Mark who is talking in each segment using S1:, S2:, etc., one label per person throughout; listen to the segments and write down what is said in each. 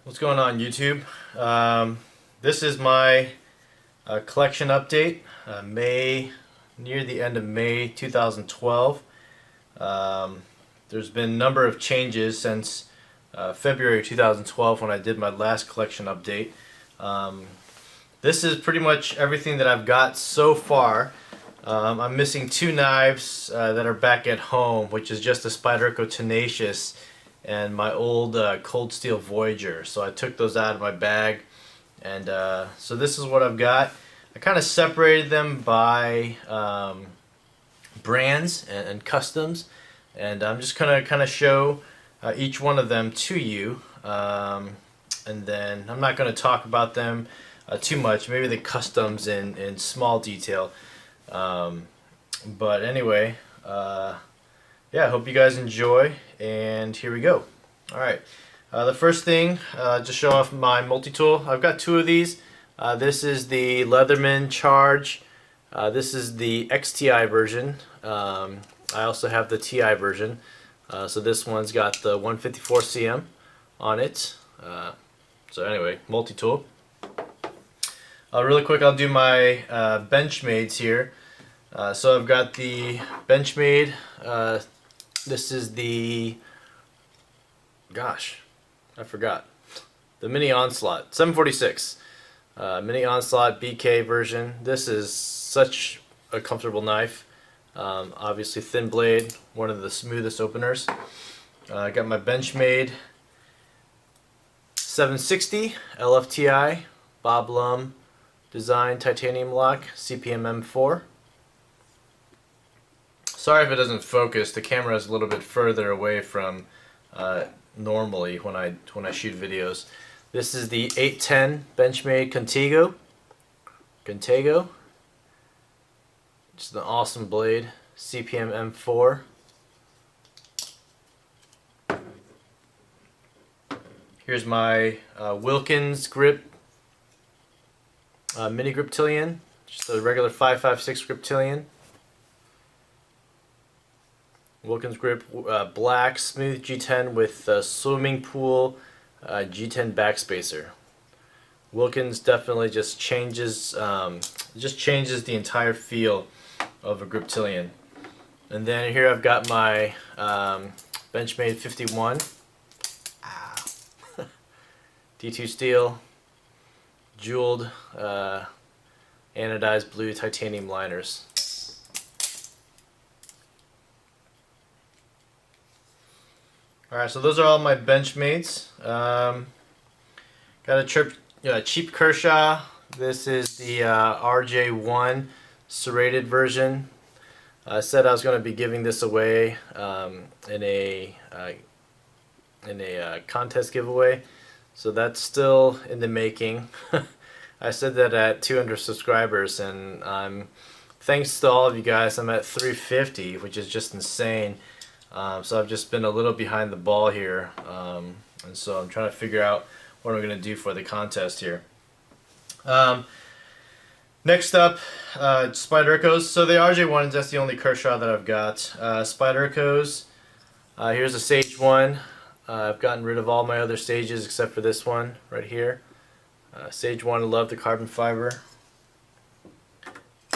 S1: What's going on, YouTube? This is my collection update, near the end of May 2012. There's been a number of changes since February 2012 when I did my last collection update. This is pretty much everything that I've got so far. I'm missing two knives that are back at home, which is just a Spyderco Tenacious and my old Cold Steel Voyager. So I took those out of my bag, and so this is what I've got. I kind of separated them by brands and customs, and I'm just gonna kind of show each one of them to you, and then I'm not going to talk about them too much. Maybe the customs in small detail, but anyway. Yeah, I hope you guys enjoy, and here we go. Alright, the first thing, just show off my multi-tool. I've got two of these. This is the Leatherman Charge. This is the XTI version. I also have the TI version. So this one's got the 154 cm on it. So anyway, multi-tool. Really quick, I'll do my Benchmades here. So I've got the Benchmade. This is the, gosh, I forgot, the Mini Onslaught 746, Mini Onslaught BK version. This is such a comfortable knife. Obviously thin blade, one of the smoothest openers. I got my Benchmade 760 LFTI Bob Lum design titanium lock CPM M4. Sorry if it doesn't focus. The camera is a little bit further away from normally when I shoot videos. This is the 810 Benchmade Contigo. Just an awesome blade. CPM M4. Here's my Wilkins grip mini griptilian. Just a regular 5.56 griptilian. Wilkins grip, black smooth G10 with swimming pool G10 backspacer. Wilkins definitely just changes the entire feel of a griptilian. And then here I've got my Benchmade 51 D2 steel, jeweled anodized blue titanium liners. Alright, so those are all my Benchmates. Got a cheap Kershaw. This is the RJ1 serrated version. I said I was going to be giving this away in a contest giveaway, so that's still in the making. I said that at 200 subscribers, and thanks to all of you guys, I'm at 350, which is just insane. So I've just been a little behind the ball here, and so I'm trying to figure out what I'm going to do for the contest here. Next up, Spyderco's. So the RJ1s, that's the only Kershaw that I've got. Spyderco's. Here's a Sage 1. I've gotten rid of all my other Sages except for this one right here. Sage 1, I love the carbon fiber.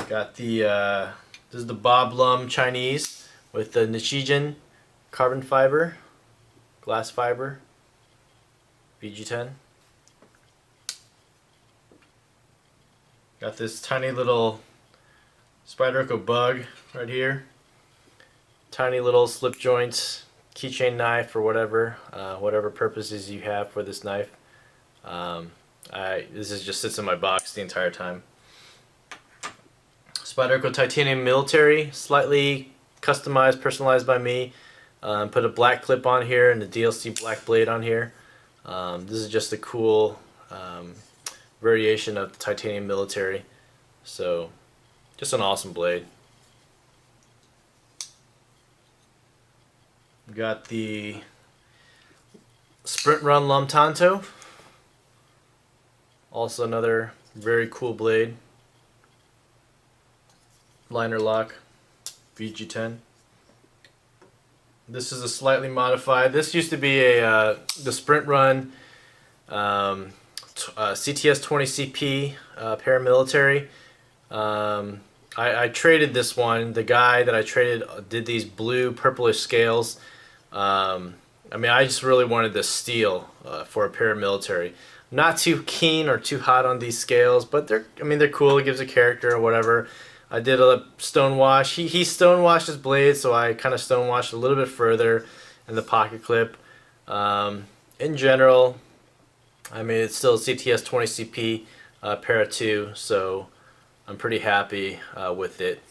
S1: Got the, this is the Bob Lum Chinese with the Nichijin carbon fiber, glass fiber, VG10. Got this tiny little Spyderco Bug right here. Tiny little slip joints, keychain knife for whatever purposes you have for this knife. This just sits in my box the entire time. Spyderco Titanium Military, slightly customized, personalized by me. Put a black clip on here and the DLC black blade on here. This is just a cool variation of the Titanium Military. So, just an awesome blade. We got the Sprint Run Lum Tanto. Also another very cool blade. Liner lock, VG10. This is a slightly modified. This used to be the Sprint Run CTS 20CP paramilitary. I traded this one. The guy that I traded did these blue purplish scales. I mean, I just really wanted the steel for a paramilitary. Not too keen or too hot on these scales, but they're cool. It gives a character or whatever. I did a stone wash. He stone washed his blade, so I kind of stone washed a little bit further in the pocket clip. In general, I mean, it's still a CTS 20CP Para 2, so I'm pretty happy with it.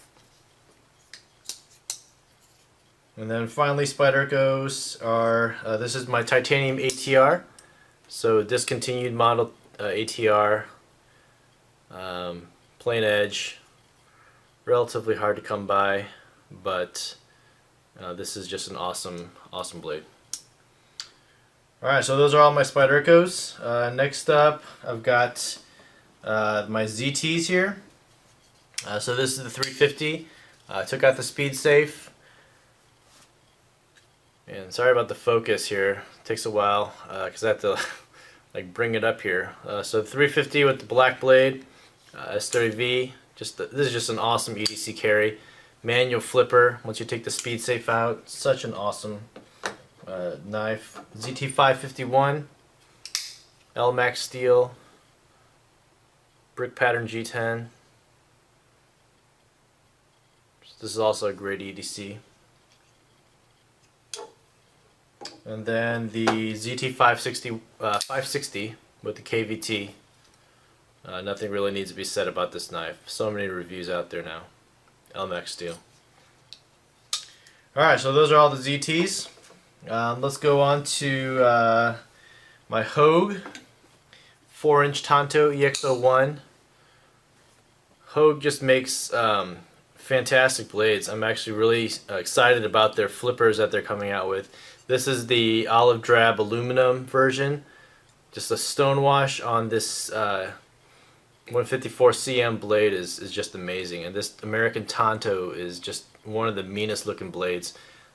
S1: And then finally, Spyderco's are, this is my titanium ATR, so discontinued model ATR, plain edge, relatively hard to come by, but this is just an awesome blade. Alright, so those are all my Spyderco's. Next up, I've got my ZTs here. So this is the 350. I took out the speed safe. And sorry about the focus here. It takes a while because I have to like bring it up here. So 350 with the black blade, S30V. This is just an awesome EDC carry. Manual flipper once you take the speed safe out. Such an awesome knife. ZT551, LMAX steel, brick pattern G10. This is also a great EDC. And then the ZT560 560 with the KVT. Nothing really needs to be said about this knife. So many reviews out there now. LMAX steel. Alright, so those are all the ZTs. Let's go on to my Hogue 4-inch Tanto EX01. Hogue just makes fantastic blades. I'm actually really excited about their flippers that they're coming out with. This is the olive drab aluminum version. Just a stone wash on this 154 cm blade is just amazing. And this American Tanto is just one of the meanest looking blades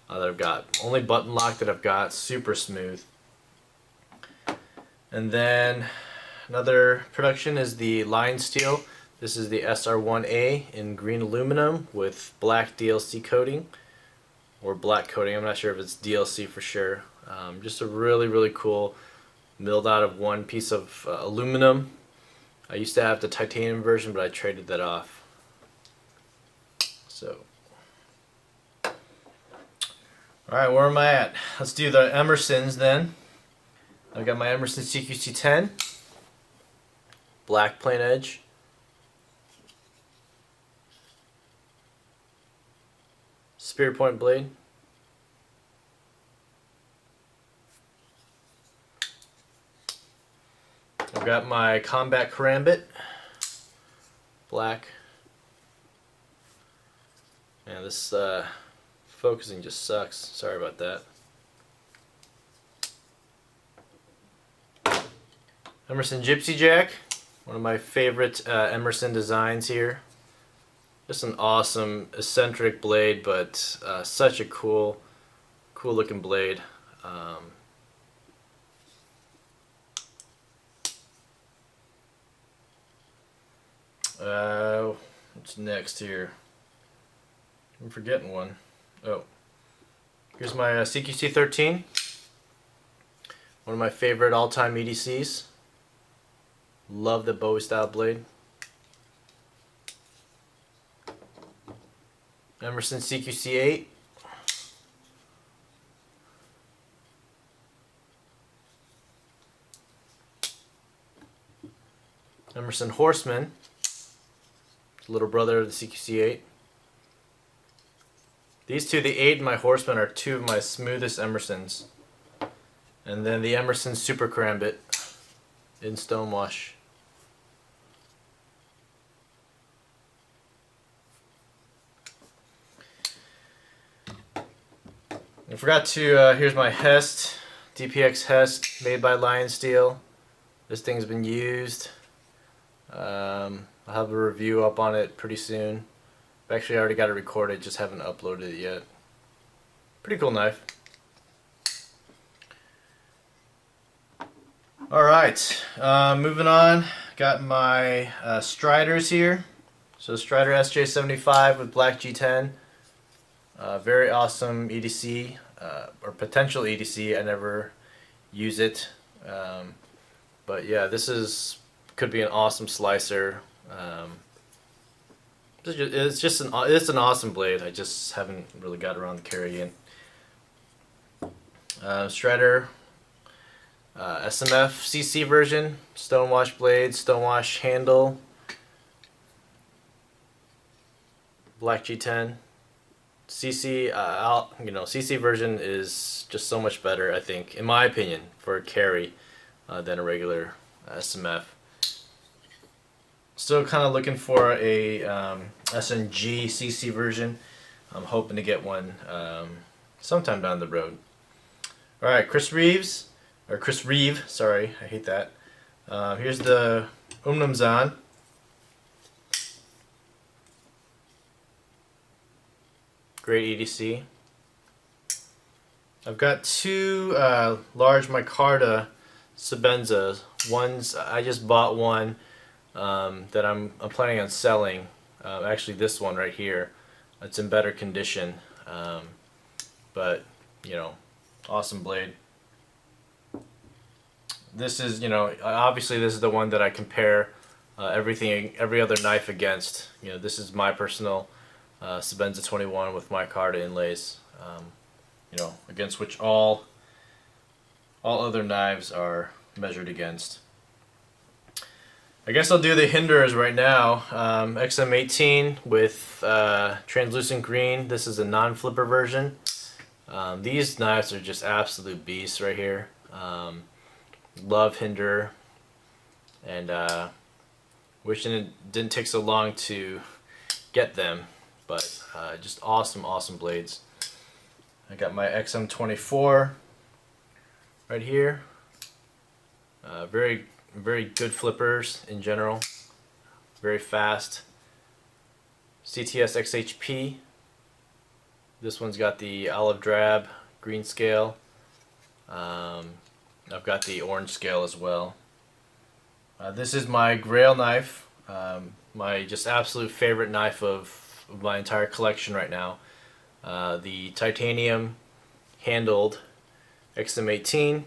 S1: that I've got. Only button lock that I've got. Super smooth. And then another production is the LionSteel. This is the SR1A in green aluminum with black DLC coating. Or black coating, I'm not sure if it's DLC for sure. Just a really cool milled out of one piece of aluminum. I used to have the titanium version, but I traded that off. So, alright, where am I at? Let's do the Emersons then. I've got my Emerson CQC10, black plain edge. Spear point blade. I've got my Combat Karambit, black. Man, this focusing just sucks. Sorry about that. Emerson Gypsy Jack, one of my favorite Emerson designs here. Just an awesome eccentric blade, but such a cool looking blade. What's next here? I'm forgetting one. Oh, here's my CQC13. One of my favorite all-time EDCs. Love the Bowie style blade. Emerson CQC8. Emerson Horseman, little brother of the CQC8. These two, the 8 and my Horseman, are two of my smoothest Emersons. And then the Emerson Super Karambit in Stonewash. I forgot to, here's my Hest, DPX Hest, made by LionSteel. This thing's been used. I'll have a review up on it pretty soon. I've actually already got it recorded, just haven't uploaded it yet. Pretty cool knife. Alright, moving on. Got my Striders here. So Strider SJ75 with black G10. Very awesome EDC, or potential EDC. I never use it. But yeah, could be an awesome slicer. It's an awesome blade. I just haven't really got around to carrying it. Strider SMF CC version, stonewash blade, stonewash handle, black G10. CC, CC version is just so much better, I think, in my opinion, for a carry than a regular SMF. Still kind of looking for a SNG CC version. I'm hoping to get one sometime down the road. All right, Chris Reeve, sorry, I hate that. Here's the Umnumzan. Great EDC. I've got two large micarta Sebenzas. I just bought one that I'm planning on selling. Actually, this one right here. It's in better condition, but awesome blade. This is, obviously this is the one that I compare every other knife against. This is my personal Sebenza 21 with micarta inlays, against which all other knives are measured against. I guess I'll do the Hinderers right now. XM18 with translucent green. This is a non-flipper version. These knives are just absolute beasts right here. Love Hinderer, and wishing it didn't take so long to get them, but just awesome blades. I got my XM24 right here. Very good flippers in general, very fast. CTS XHP. This one's got the olive drab green scale. I've got the orange scale as well. This is my Grail knife, my just absolute favorite knife of my entire collection right now. The titanium handled XM18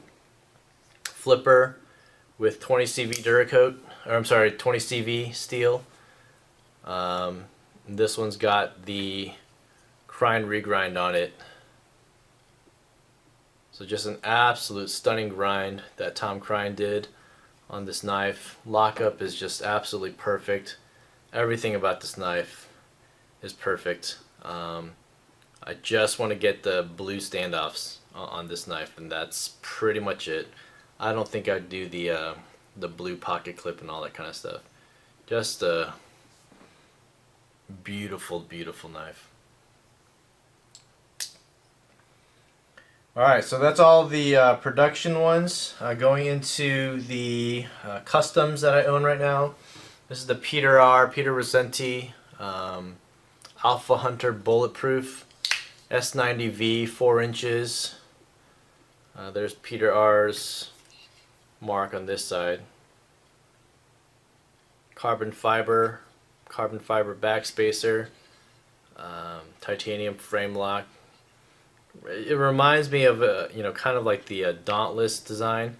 S1: flipper with 20 CV Duracoat, or I'm sorry, 20 CV steel. This one's got the Crine regrind on it. So just an absolute stunning grind that Tom Crine did on this knife. Lockup is just absolutely perfect. Everything about this knife is perfect. I just want to get the blue standoffs on this knife, and that's pretty much it. I don't think I'd do the blue pocket clip and all that kind of stuff. Just a beautiful knife. Alright, so that's all the production ones. Going into the customs that I own right now. This is the Peter Rosenti Alpha Hunter Bulletproof S90V 4 inches. There's Peter R's mark on this side. Carbon fiber backspacer, titanium frame lock. It reminds me of kind of like the Dauntless design.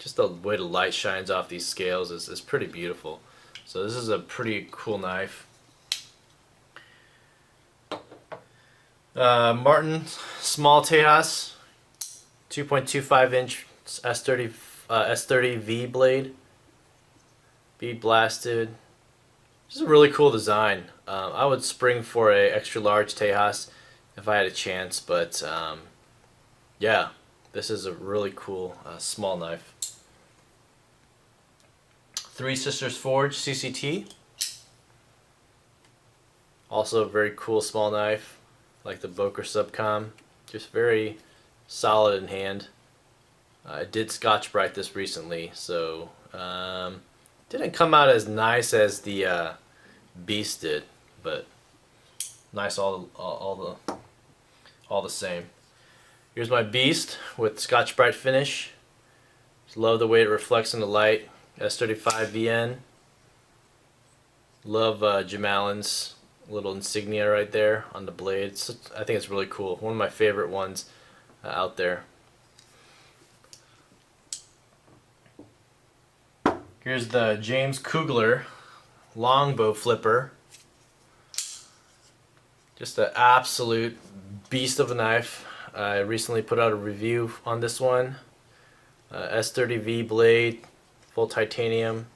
S1: Just the way the light shines off these scales is pretty beautiful. So this is a pretty cool knife. Martin small Tejas, 2.25 inch S30V blade, bead blasted. This is a really cool design. I would spring for a extra large Tejas if I had a chance, but yeah, this is a really cool small knife. Three Sisters Forge CCT, also a very cool small knife, like the Boker Subcom, just very solid in hand. I did Scotch-Brite this recently, so didn't come out as nice as the Beast did, but nice all the same. Here's my Beast with Scotch-Brite finish. Love the way it reflects in the light. S35 VN. Love Jim Allen's little insignia right there on the blade. I think it's really cool. One of my favorite ones out there. Here's the James Kugler longbow flipper. Just an absolute beast of a knife. I recently put out a review on this one. S30V blade, full titanium.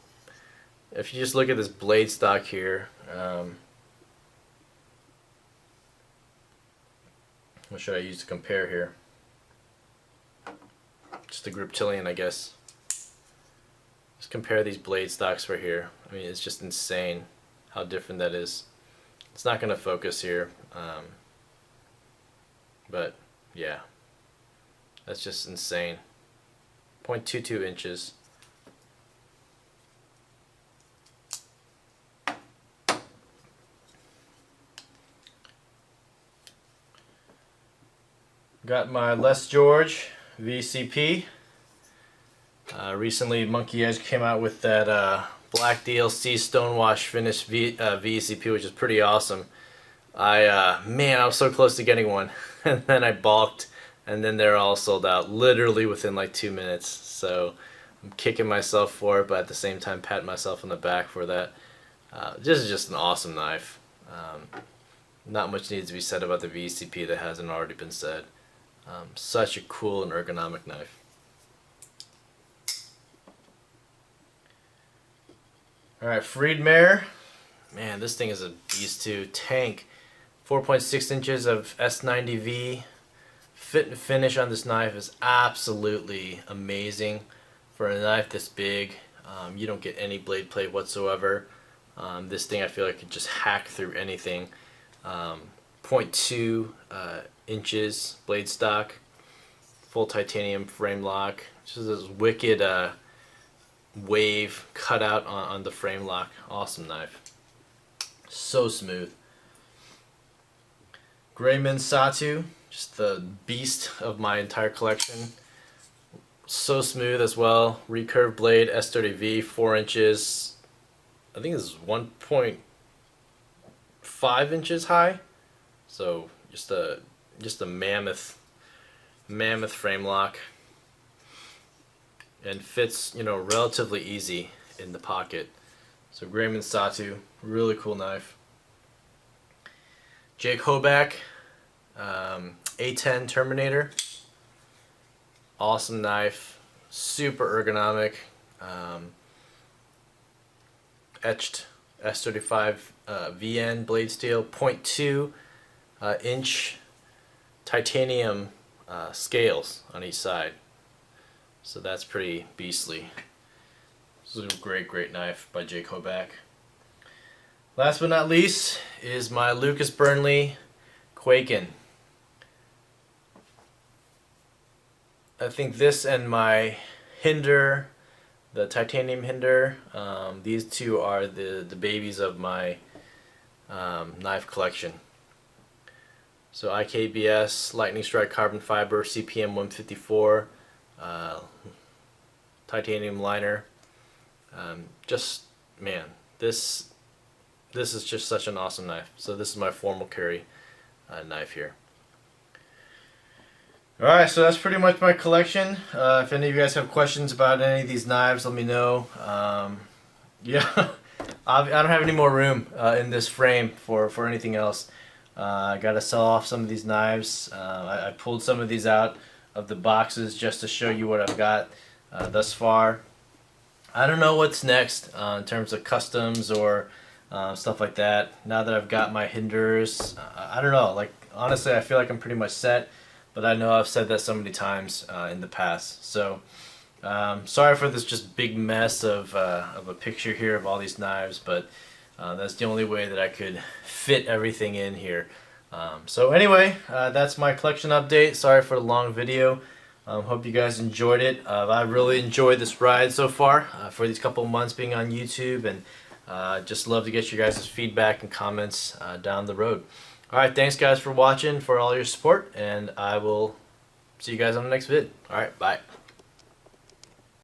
S1: If you just look at this blade stock here, what should I use to compare here? Just a Griptilian, I guess. Just compare these blade stocks right here. I mean, it's just insane how different that is. It's not going to focus here, but yeah, that's just insane. 0.22 inches. Got my Les George VCP. Recently Monkey Edge came out with that black DLC stonewash finish VCP, which is pretty awesome. Man, I was so close to getting one, and then I balked, and then they're all sold out literally within like 2 minutes. So I'm kicking myself for it, but at the same time patting myself on the back for that. This is just an awesome knife. Not much needs to be said about the VCP that hasn't already been said. Such a cool and ergonomic knife. Alright, Friedmare. Man, this thing is a beast too. Tank. 4.6 inches of S90V. Fit and finish on this knife is absolutely amazing. For a knife this big, you don't get any blade play whatsoever. This thing I feel like could just hack through anything. 0.2 inches blade stock. Full titanium frame lock. Just this wicked wave cut out on the frame lock. Awesome knife. So smooth. Grayman Satu, just the beast of my entire collection. So smooth as well. Recurve blade, S30V, 4 inches. I think this is 1.5 inches high. So just a mammoth frame lock. And fits, you know, relatively easy in the pocket. So Grayman Satu, really cool knife. Jake Hoback, A10 Terminator, awesome knife, super ergonomic, etched S35 VN blade steel, 0.2 inch titanium scales on each side. So that's pretty beastly. This is a great knife by Jake Hoback. Last but not least is my Lucas Burnley Quaken. I think this and my Hinderer, the titanium Hinderer, these two are the babies of my knife collection. So IKBS, Lightning Strike carbon fiber, CPM 154. Titanium liner. Just, man, this is just such an awesome knife. So this is my formal carry knife here. Alright, so that's pretty much my collection. If any of you guys have questions about any of these knives, let me know. Yeah, I don't have any more room in this frame for anything else. I gotta sell off some of these knives. I pulled some of these out of the boxes just to show you what I've got thus far. I don't know what's next in terms of customs or stuff like that. Now that I've got my Hinderers, I don't know. Like, honestly, I feel like I'm pretty much set, but I know I've said that so many times in the past. So sorry for this just big mess of a picture here of all these knives, but that's the only way that I could fit everything in here. So anyway, that's my collection update. Sorry for the long video. Hope you guys enjoyed it. I really enjoyed this ride so far for these couple of months being on YouTube, and just love to get your guys' feedback and comments down the road. Alright, thanks guys for watching, for all your support, and I will see you guys on the next vid. Alright, bye.